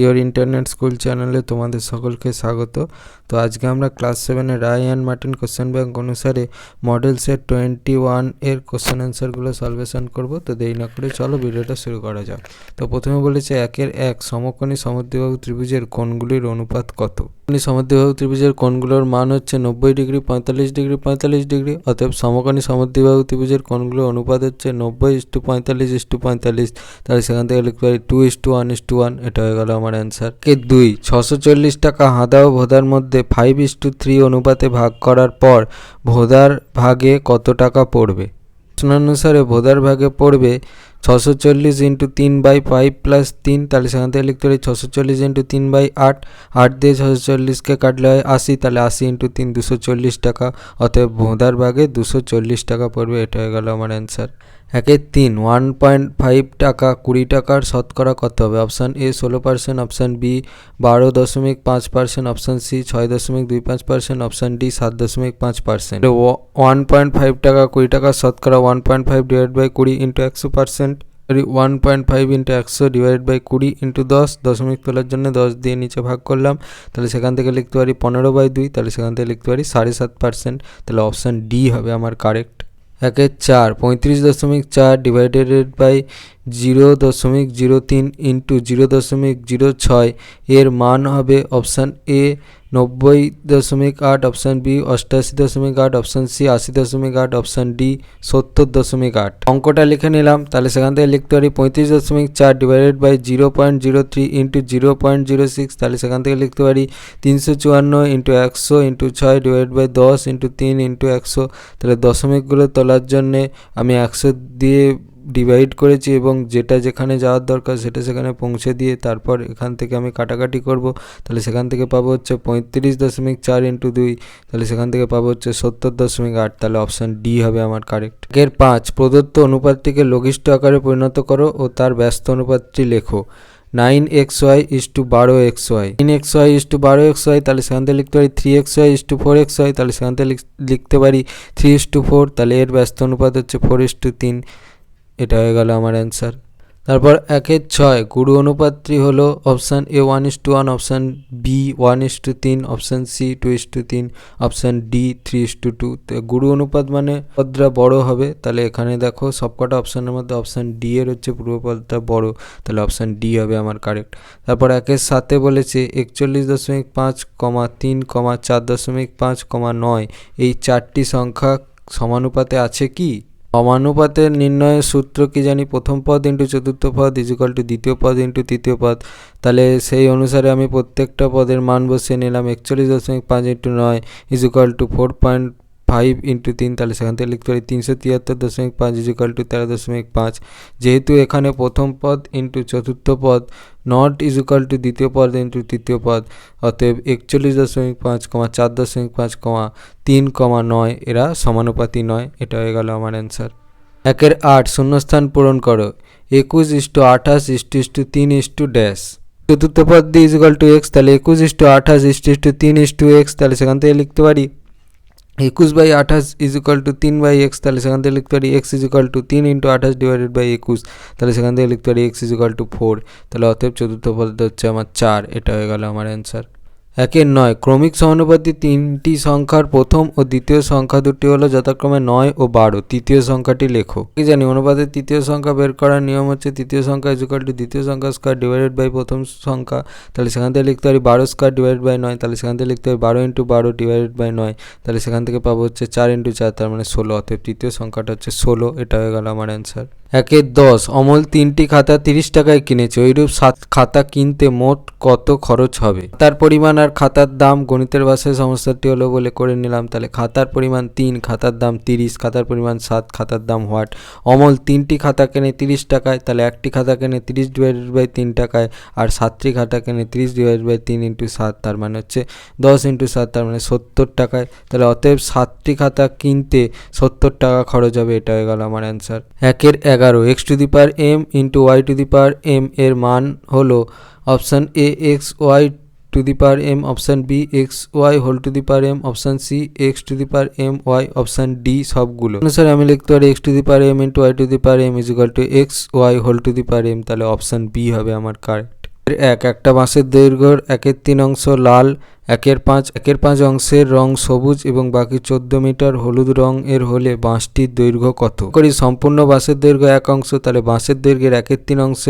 Your internet school চ্যানেলে তোমাদের সকলকে স্বাগত। তো আজকে আমরা ক্লাস 7-এর Ray and Martin question bank অনুসারে মডেল সেট 21 এর কোশ্চেন অ্যান্সারগুলো সলভেশন করব। তো দেরি না করে চলো ভিডিওটা শুরু করা যাক। তো প্রথমে বলেছে 1 সমকোণী সমদ্বিবাহু ত্রিভুজের কোণগুলির অনুপাত কত? সমদ্বিবাহু ত্রিভুজের কোণগুলোর মান হচ্ছে 90 ডিগ্রি, 45 ডিগ্রি, 45 ডিগ্রি। অতএব সমকোণী সমদ্বিবাহু ত্রিভুজের কোণগুলোর অনুপাত হচ্ছে 90:45:45। তাহলে সেখান থেকে লিখতে পারি 2:1:1। এটা হয়ে গেল আমার অ্যান্সার। 2 640 টাকা হাদা ও ভোদার মধ্যে 5:3 অনুপাতে ভাগ করার পর ভোদার ভাগে কত টাকা পড়বে? প্রশ্নানুসারে ভোদার ভাগে পড়বে 640 × 3/5 + 3। তাহলে সেখান থেকে লিখতে পারি 640 × 3/8। 8 দিয়ে 640কে কাটলে হয় 80। তাহলে 80 × 3 240 টাকা। অতএব ভোদার ভাগে 240 টাকা পড়বে। এটা হয়ে গেল আমার অ্যান্সার। 3 1.5 টাকা 20 টাকার শতকরা কত হবে? Option A 16%, option B 12.5%, option C 6.25%, option D 7.5%। 1.5 টাকা 20 টাকার শতকরা 1.5 / 20 × 100%। 1.5 × 100 / 20 × 10। দশমিক তোলার জন্য 10 দিয়ে নিচে ভাগ করলাম। তাহলে সেখান থেকে লিখতে পারি 15/2। তাহলে সেখান থেকে লিখতে পারি 7.5%। তাহলে অপশান ডি হবে আমার কারেক্ট। 4 35.4 ডিভাইডেড বাই 0.03 × 0.06 এর মান হবে option A 90.8, option B 88.8, option C 80.8, option D 70.8। অঙ্কটা লিখে নিলাম। তাহলে সেখান থেকে লিখতে পারি 35.4 ডিভাইডেড বাই 0.03 × 0.06। তাহলে সেখান থেকে লিখতে পারি 354 × 100 × 6 ডিভাইডেড বাই 10 × 3 × 100। তাহলে দশমিকগুলো তোলার জন্যে আমি 100 দিয়ে ডিভাইড করেছি এবং যেটা যেখানে যাওয়ার দরকার সেটা সেখানে পৌঁছে দিয়ে তারপর এখান থেকে আমি কাটাকাটি করব। তাহলে সেখান থেকে পাবো হচ্ছে 35.4 × 2। তাহলে সেখান থেকে পাবো হচ্ছে 70.8। তাহলে অপশান ডি হবে আমার কারেক্ট। 5 প্রদত্ত অনুপাতটিকে লঘিষ্ঠ আকারে পরিণত করো ও তার ব্যস্ত অনুপাতটি লেখো। 9xy = 12xy। 9xy = 12xy। তাহলে সেখান থেকে লিখতে পারি 3xy = 4xy। তাহলে সেখান থেকে লিখতে পারি 3:4। তাহলে এর ব্যস্ত অনুপাত হচ্ছে 4:3। এটা হয়ে গেল আমার অ্যান্সার। তারপর 6 গুরু অনুপাতটি হলো option A 1:1, option B 1:3, option C 2:3, option D 3:2। গুরু অনুপাত মানে পদটা বড় হবে। তাহলে এখানে দেখো সবকটা অপশানের মধ্যে অপশান ডি এর হচ্ছে পূর্বপদটা বড়। তাহলে অপশান ডি হবে আমার কারেক্ট। তারপর 7 বলেছে 41.5, 3, 4.5, 9 এই চারটি সংখ্যা সমানুপাতে আছে কি? সমানুপাতের নির্ণয়ের সূত্র কি জানি? প্রথম পদ × চতুর্থ পদ = দ্বিতীয় পদ × তৃতীয় পদ। তাহলে সেই অনুসারে আমি প্রত্যেকটা পদের মান বসিয়ে নিলাম। 41.5 × 9 = 4.5 × 3। তাহলে সেখান থেকে লিখতে পারি 373.5 = 13.5। যেহেতু এখানে প্রথম পদ × চতুর্থ পদ নট = দ্বিতীয় পদ × তৃতীয় পদ, অতএব 41.5, 4.5, 3, 9 এরা সমানুপাতি নয়। এটা হয়ে গেল আমার অ্যান্সার। 8 শূন্যস্থান পূরণ করো। 21:28 3 চতুর্থ পদ দিয়ে = x। তাহলে 21:28 3 তাহলে সেখান থেকে লিখতে পারি 21/28 = 3/x। তাহলে সেখান থেকে লিখতে পারি x = 3 × 28 / 21। তাহলে সেখান থেকে লিখতে পারি x = 4। তাহলে অতএব চতুর্থ পদটা হচ্ছে আমার 4। এটা হয়ে গেল আমার অ্যান্সার। 9 ক্রমিক সমানুপাতি তিনটি সংখ্যার প্রথম ও দ্বিতীয় সংখ্যা দুটি হলো যথাক্রমে 9 ও 12। তৃতীয় সংখ্যাটি লেখো। কি জানি অনুপাতের তৃতীয় সংখ্যা বের করার নিয়ম হচ্ছে তৃতীয় সংখ্যা = দ্বিতীয় সংখ্যা স্কয়ার ডিভাইডেড বাই প্রথম সংখ্যা। তাহলে সেখান থেকে লিখতে পারি 12 স্কয়ার ডিভাইডেড বাই 9। তাহলে সেখান থেকে লিখতে পারি 12 × 12 ডিভাইডেড বাই 9। তাহলে সেখান থেকে পাবো হচ্ছে 4 × 4 তার মানে 16। অতএব তৃতীয় সংখ্যাটা হচ্ছে 16। এটা হয়ে গেল আমার অ্যান্সার। 10 অমল 3টি খাতা 30 টাকায় কিনেছে। ওইরূপ 7 খাতা কিনতে মোট কত খরচ হবে? খাতার পরিমাণ আর খাতার দাম গণিতের ভাষায় সমস্যাটি হলো বলে করে নিলাম। তাহলে খাতার পরিমাণ 3, খাতার দাম 30, খাতার পরিমাণ 7, খাতার দাম হোয়াট। অমল 3টি খাতা কেনে 30 টাকায়। তাহলে একটি খাতা কেনে 30 ডিভাইডেড বাই 3 টাকায় আর 7টি খাতা কেনে 30 ডিভাইডেড বাই 3 × 7 তার মানে হচ্ছে 10 × 7 তার মানে 70 টাকায়। তাহলে অতএব 7টি খাতা কিনতে 70 টাকা খরচ হবে। এটা হয়ে গেল আমার অ্যান্সার। 11 x⁴m × y⁴m এর মান হলো option A xy⁴m, option B xy⁴m, option C x⁴my, option D সবগুলো। অনুসারে আমি লিখতে পারি x⁴m × y⁴m = xy⁴m। তাহলে অপশান বি হবে আমার কারেক্ট। একটা বাঁশের দৈর্ঘ্যর 1/3 অংশ লাল, 1/5 অংশের রং সবুজ এবং বাকি 14 মিটার হলুদ রং এর হলে বাঁশটির দৈর্ঘ্য কত? করি সম্পূর্ণ বাঁশের দৈর্ঘ্য 1 অংশ, তাহলে বাঁশের দৈর্ঘ্যের 1/3 অংশ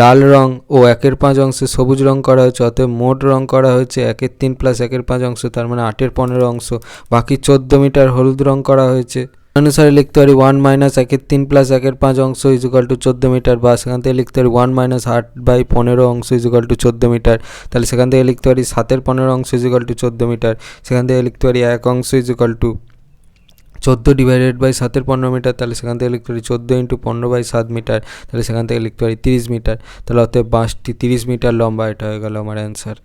লাল রং ও 1/5 অংশে সবুজ রং করা হয়েছে, অতএব মোট রং করা হয়েছে 1/3 প্লাস 1/5 অংশ, তার মানে 8/15 অংশ, বাকি 14 মিটার হলুদ রং করা হয়েছে। অনুসারে লিখতে পারি 1 মাইনাস 1/3 প্লাস 1/5 অংশ ইজুকাল টু 14 মিটার, বা সেখান থেকে লিখতে পারি 1 মাইনাস 8/15 অংশ ইজুকাল টু 14 মিটার, তাহলে সেখান থেকে লিখতে পারি 7/15 অংশ ইজুকাল টু 14 মিটার, সেখান থেকে লিখতে পারি 1 অংশ equal to 14 divided by 7/15 metre, তাহলে সেখান থেকে লিখতে পারি 14 ইন্টু 15/7 মিটার, তাহলে সেখান থেকে লিখতে পারি 30 মিটার, তাহলে অতএব বাঁশটি 30 মিটার লম্বা। এটা হয়ে গেল আমার অ্যান্সার।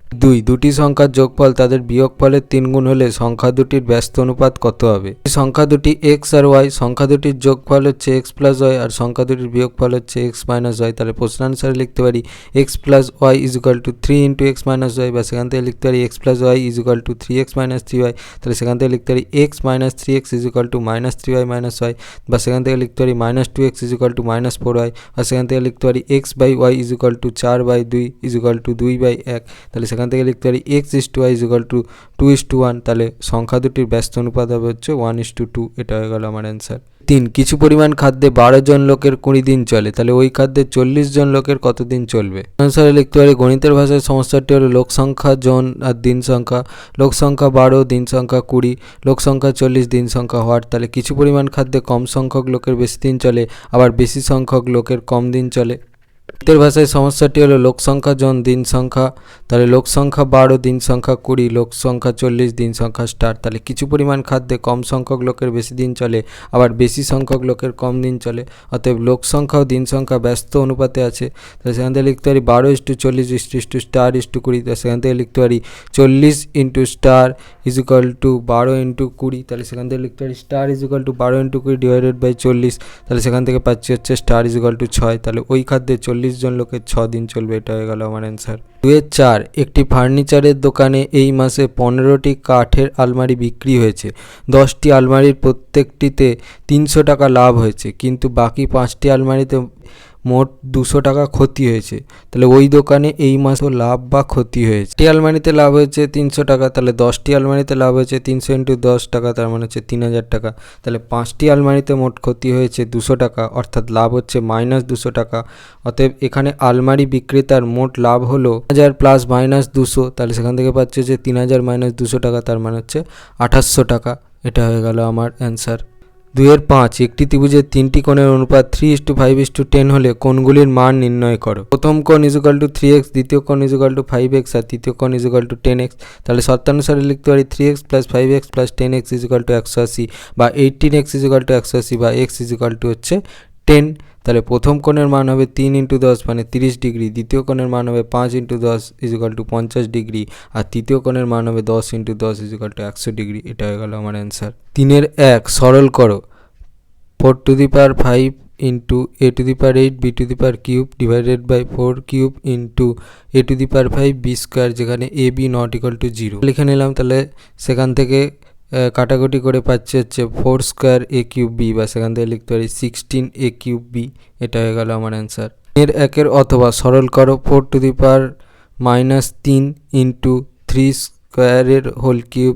দুটি সংখ্যার যোগফল তাদের বিয়োগফলের 3 গুণ হলে সংখ্যা দুটির ব্যস্ত অনুপাত কত হবে? সংখ্যা দুটি এক্স আর ওয়াই, সংখ্যা দুটির যোগফল হচ্ছে এক্স প্লাস ওয়াই আর সংখ্যা দুটির বিয়োগফল হচ্ছে এক্স মাইনাস ওয়াই, তাহলে প্রশ্ন আনসারে লিখতে পারি x plus y equal to 3 into x minus y, বা সেখান থেকে লিখতে পারি x plus y equal to 3x minus 3y, তাহলে সেখান থেকে লিখতে পারি x minus 3x equal to minus 3y minus y, বা সেখান থেকে লিখতে পারি minus 2x equal to minus 4y, আর সেখান থেকে লিখতে পারি x by y equal to 4/2 equal to 2/1, তাহলে সেখান থেকে লিখতে পারি x is to Y equal two 2:1, তাহলে সংখ্যা দুটির ব্যস্ত অনুপাত হবে হচ্ছে 1:2। এটা হয়ে গেল আমার অ্যান্সার। কিছু পরিমাণ খাদ্যে 12 জন লোকের 20 দিন চলে, তাহলে ওই খাদ্যে 40 জন লোকের কত দিন চলবে? অনুসারে লিখতে পারি গণিতের ভাষায় সমস্যাটি হলো লোক সংখ্যা জন আর দিন সংখ্যা, লোক সংখ্যা 12, দিন সংখ্যা 20, লোক সংখ্যা 40, দিন সংখ্যা হওয়ার, তাহলে কিছু পরিমাণ খাদ্যে কম সংখ্যক লোকের বেশি দিন চলে, আবার বেশি সংখ্যক লোকের কম দিন চলে। গণিতের ভাষায় সমস্যাটি হলো লোক সংখ্যা জন দিন সংখ্যা, তাহলে লোক সংখ্যা 12, দিন সংখ্যা 20, লোক সংখ্যা 40, দিন সংখ্যা স্টার, তাহলে কিছু পরিমাণ খাদ্যে কম সংখ্যক লোকের বেশি দিন চলে, আবার বেশি সংখ্যক লোকের কম দিন চলে, অতএব লোক সংখ্যা ও দিন সংখ্যা ব্যস্ত অনুপাতে আছে, তাহলে সেখান থেকে লিখতে পারি 12:40 স্টার 20, সেখান থেকে লিখতে পারি 40 into star equal to 12 into 20, তাহলে সেখান থেকে লিখতে পারি star equal to 12 into 20 divided by 40, তাহলে সেখান থেকে পাচ্ছি হচ্ছে স্টার ইজুকাল টু 6, তাহলে ওই খাদ্যে 40 জন লোকের 6 দিন চলবে। এটা হয়ে গেল আমার অ্যান্সার। 2-4 একটি ফার্নিচারের দোকানে এই মাসে 15টি কাঠের আলমারি বিক্রি হয়েছে, 10টি আলমারির প্রত্যেকটিতে 300 টাকা লাভ হয়েছে, কিন্তু বাকি 5টি আলমারিতে মোট 200 টাকা ক্ষতি হয়েছে, তাহলে ওই দোকানে এই মাসে লাভ বা ক্ষতি হয়েছে? টি আলমারিতে লাভ হয়েছে 300 টাকা, তাহলে 10টি আলমারিতে লাভ হয়েছে 300 ইন্টু 10 টাকা, তার মানে হচ্ছে 3000 টাকা, তাহলে 5টি আলমারিতে মোট ক্ষতি হয়েছে 200 টাকা, অর্থাৎ লাভ হচ্ছে মাইনাস 200 টাকা, অতএব এখানে আলমারি বিক্রেতার মোট লাভ হলো 1000 প্লাস মাইনাস 200, তাহলে সেখান থেকে পাচ্ছে যে 3000 মাইনাস 200 টাকা, তার মানে হচ্ছে 2800 টাকা। এটা হয়ে গেল আমার অ্যান্সার। 2-5 একটি ত্রিভুজের 3টি কোণের অনুপাত 3:5:10 হলে কোণগুলির মান নির্ণয় করো। প্রথম কোণ ইজুকাল টু 3x, দ্বিতীয় কোণ ইজুকাল টু 5x আর তৃতীয় কোণ ইজুকাল টু 10x, তাহলে শর্তানুসারে লিখতে পারি 3x plus 5x plus 10x equal to 180, বা 18x ইজুকাল টু 180, বা x ইজুকাল টু হচ্ছে 10, তাহলে প্রথম কোণের মান হবে 3 ইন্টু 10 মানে 30 ডিগ্রি, দ্বিতীয় কোণের মান হবে 5 ইন্টু 10 ইজুকাল টু 50 ডিগ্রি, আর তৃতীয় কোণের মান হবে 10 ইন্টু 10 ইজুকাল টু 100 ডিগ্রি। এটা হয়ে গেল আমার অ্যান্সার। 3-1 সরল করো 4⁵ into a⁵ b³ divided by 4³ into a⁵ b square, যেখানে a b not equal to 0 লিখে নিলাম, তাহলে সেখান থেকে কাটাকুটি করে পাচ্ছে হচ্ছে 4² a³ b, বা সেখান থেকে লিখতে পারি 16a³ b। এটা হয়ে গেল আমার অ্যান্সার। 1 অথবা সরল করো 4⁻³ ইন্টু 3 স্কোয়ারের whole cube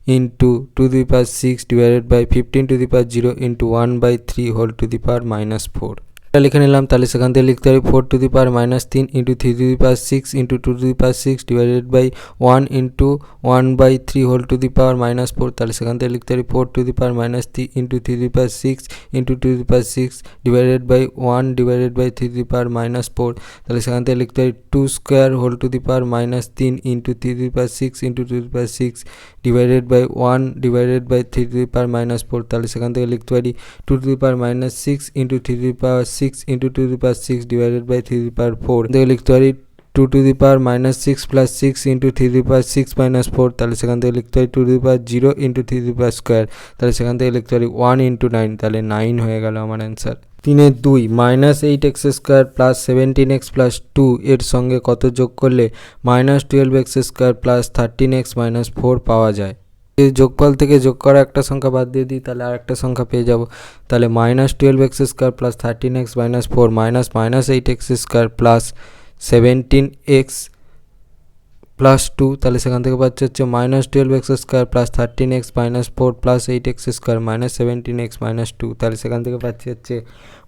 into 2⁶ divided by 15⁻0 into 1/3 whole to the power -4। এটা লিখে নিলাম, তাহলে সেখান থেকে লিখতে পারি 4⁻³ into 3⁶ into 2⁶ divided by 1 into 1/3 whole to the power -4, তাহলে সেখান থেকে লিখতে পারি 4⁻³ into 3⁶ into 2⁶ divided by 1 divided by 3⁻4, তাহলে সেখান থেকে লিখতে পারি 2 square whole to the power -3 into 3⁶ into 2⁶ divided by 1 divided by 3⁻4, তাহলে সেখান থেকে লিখতে পারি 2⁻6 ইন্টু 3⁶ ইন্টু 2⁶ ডিভাইডেড বাই 3⁻4, থেকে লিখতে পারি 2⁻6 প্লাস 6 ইন্টু 3⁶ -4, তাহলে সেখান থেকে লিখতে পারি 2⁻0 ইন্টু 3⁻², তাহলে সেখান থেকে লিখতে পারি 1 ইন্টু 9, তাহলে 9 হয়ে গেল আমার answer. 3-2 -8x² plus 17x plus 2 এর সঙ্গে কত যোগ করলে -12x² প্লাস 13x - 4 পাওয়া যায়? এই যোগফল থেকে যোগ করা একটা সংখ্যা বাদ দিয়ে দিই, তাহলে আরেকটা সংখ্যা পেয়ে যাব, তাহলে -12x² plus 13x - 4 -8x² plus 17x plus 2, তাহলে সেখান থেকে পাচ্ছে হচ্ছে -12x square plus 13x minus 4 plus 8x square minus 17x minus 2, তাহলে সেখান থেকে পাচ্ছি হচ্ছে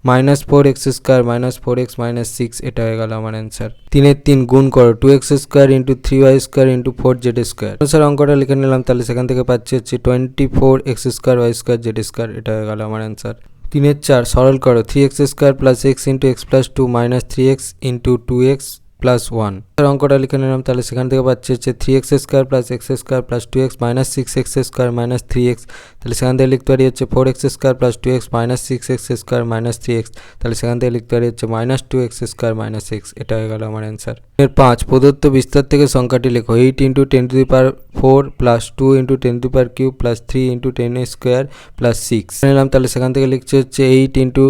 -4x square minus 4x minus 6। এটা হয়ে গেল আমার অ্যান্সার। 3 3 গুণ করো 2x square into 3y square into 4z square. Sir অঙ্কটা লিখে নিলাম, তাহলে সেখান থেকে পাচ্ছি হচ্ছে 24x square y square z square. এটা হয়ে গেল আমার অ্যান্সার। 3 4 সরল করো 3x square plus x into x plus 2 minus 3x into 2x plus 1। অঙ্কটা লিখে নিলাম, তাহলে সেখান থেকে পাচ্ছি হচ্ছে 3x square plus x square plus 2x minus 6x square minus 3x, তাহলে সেখান থেকে লিখতে পারি হচ্ছে 4x square plus 2x minus 6x square minus 3x, তাহলে সেখান থেকে লিখতে পারি হচ্ছে minus 2x square minus x। এটা হয়ে গেল আমার অ্যান্সার। এর 5 প্রদত্ত বিস্তার থেকে সংখ্যাটি লেখো 8 into 10⁴ plus 2 into 10³ plus 3 into 10 square plus 6 নিলাম, তাহলে সেখান থেকে লিখছে হচ্ছে 8 into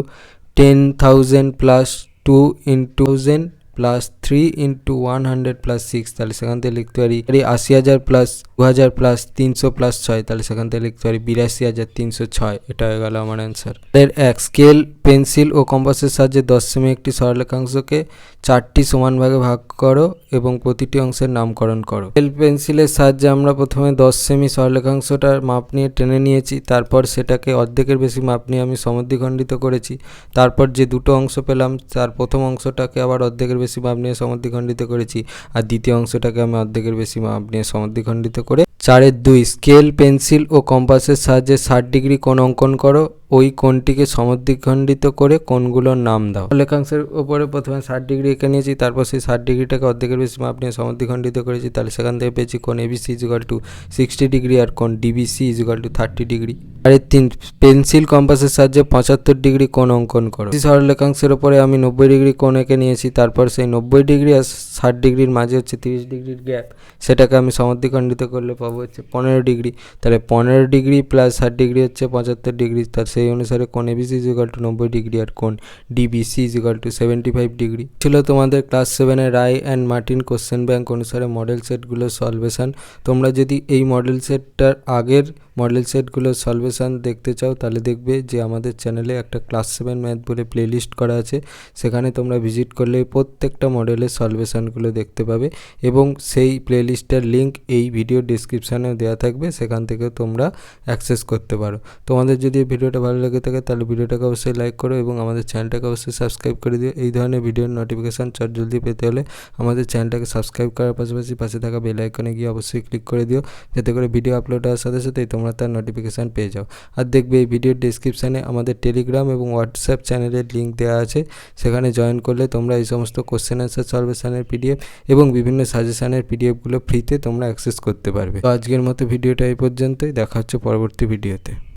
10,000 plus 2 into 1000 plus 3 into 100 plus 6, তাহলে সেখান থেকে লিখতে পারি 80,000 প্লাস 2,000 প্লাস 300 প্লাস 6, তাহলে সেখান থেকে লিখতে পারি 82,306। এটা হয়ে গেল আমার অ্যান্সার। এর এক স্কেল পেন্সিল ও কম্পাসের সাহায্যে 10 সেমি একটি সরলরেখাংশকে 4টি সমান ভাগে ভাগ করো এবং প্রতিটি অংশের নামকরণ করো। স্কেল পেন্সিলের সাহায্যে আমরা প্রথমে 10 সেমি সরলরেখাংশটার মাপ নিয়ে টেনে নিয়েছি, তারপর সেটাকে অর্ধেকের বেশি মাপ নিয়ে আমি সমদ্বিখণ্ডিত করেছি। তারপর যে দুটো অংশ পেলাম তার প্রথম অংশটাকে আবার অর্ধেকের বেশি মাপ নিয়ে সমদ্বিখণ্ডিত করেছি, আর দ্বিতীয় অংশটাকে আমি অর্ধেকের বেশি মাপ নিয়ে সমদ্বিখণ্ডিত করে 4/2 স্কেল পেন্সিল ও কম্পাসের সাহায্যে 60 ডিগ্রি কোণ অঙ্কন করো, ওই কোণটিকে সমদ্বিখণ্ডিত করে কোণগুলোর নাম দাও। লেখাংশের উপরে প্রথমে 60 ডিগ্রি এঁকে নিয়েছি, তারপর সেই 60 ডিগ্রিটাকে অর্ধেকের বেশি মাপ নিয়ে সমদ্বিখণ্ডিত করেছি, তাহলে সেখান থেকে পেয়েছি কোণ ABC = 60 ডিগ্রি আর কোণ DBC = 30 ডিগ্রি। আর 3 পেন্সিল কম্পাসের সাহায্যে 75 ডিগ্রি কোণ অঙ্কন করো। সরলরেখাংশের উপরে আমি 90 ডিগ্রি কোণ এঁকে নিয়েছি, তারপর সেই 90 ডিগ্রি আর 60 ডিগ্রির মাঝে হচ্ছে 30 ডিগ্রির গ্যাপ, সেটাকে আমি সমদ্বিখণ্ডিত করলে পাবো হচ্ছে 15 ডিগ্রি। তাহলে 15 ডিগ্রি প্লাস 60 ডিগ্রি হচ্ছে 75 ডিগ্রি, তার সেই অনুসারে কোণ ABC = 90 ডিগ্রি আর কোণ DBC = 75 ডিগ্রি। ছিল তোমাদের ক্লাস 7-এর Ray and Martin question bank অনুসারে মডেল সেটগুলোর সলভেশন। তোমরা যদি এই মডেল সেটটার আগের মডেল সেটগুলোর সলভেশন দেখতে চাও, তাহলে দেখবে যে আমাদের চ্যানেলে একটা ক্লাস 7 ম্যাথ বলে প্লেলিস্ট করা আছে, সেখানে তোমরা ভিজিট করলে প্রত্যেকটা মডেলের সলভেশনগুলো দেখতে পাবে এবং সেই প্লেলিস্টের লিঙ্ক এই ভিডিও ডিসক্রিপশানেও দেওয়া থাকবে, সেখান থেকে তোমরা অ্যাক্সেস করতে পারো। তোমাদের যদি এই ভিডিওটা ভালো লেগে থাকে তাহলে ভিডিওটাকে অবশ্যই লাইক করো এবং আমাদের চ্যানেলটাকে অবশ্যই সাবস্ক্রাইব করে দিও। এই ধরনের ভিডিওর নোটিফিকেশান জলদি পেতে হলে আমাদের চ্যানেলটাকে সাবস্ক্রাইব করার পাশাপাশি পাশে থাকা বেল আইকনে গিয়ে অবশ্যই ক্লিক করে দিও, যাতে করে ভিডিও আপলোড হওয়ার সাথে সাথেই তোমরা তার নোটিফিকেশান পেয়ে যাও। আর দেখবে এই ভিডিওর ডিসক্রিপশানে আমাদের টেলিগ্রাম এবং হোয়াটসঅ্যাপ চ্যানেলের লিঙ্ক দেওয়া আছে, সেখানে জয়েন করলে তোমরা এই সমস্ত কোশ্চেন অ্যান্সার সলভেশনের PDF এবং বিভিন্ন সাজেশানের PDFগুলো ফ্রিতে তোমরা অ্যাক্সেস করতে পারবে। তো আজকের মতো ভিডিওটা এই পর্যন্তই, দেখা হচ্ছে পরবর্তী ভিডিওতে।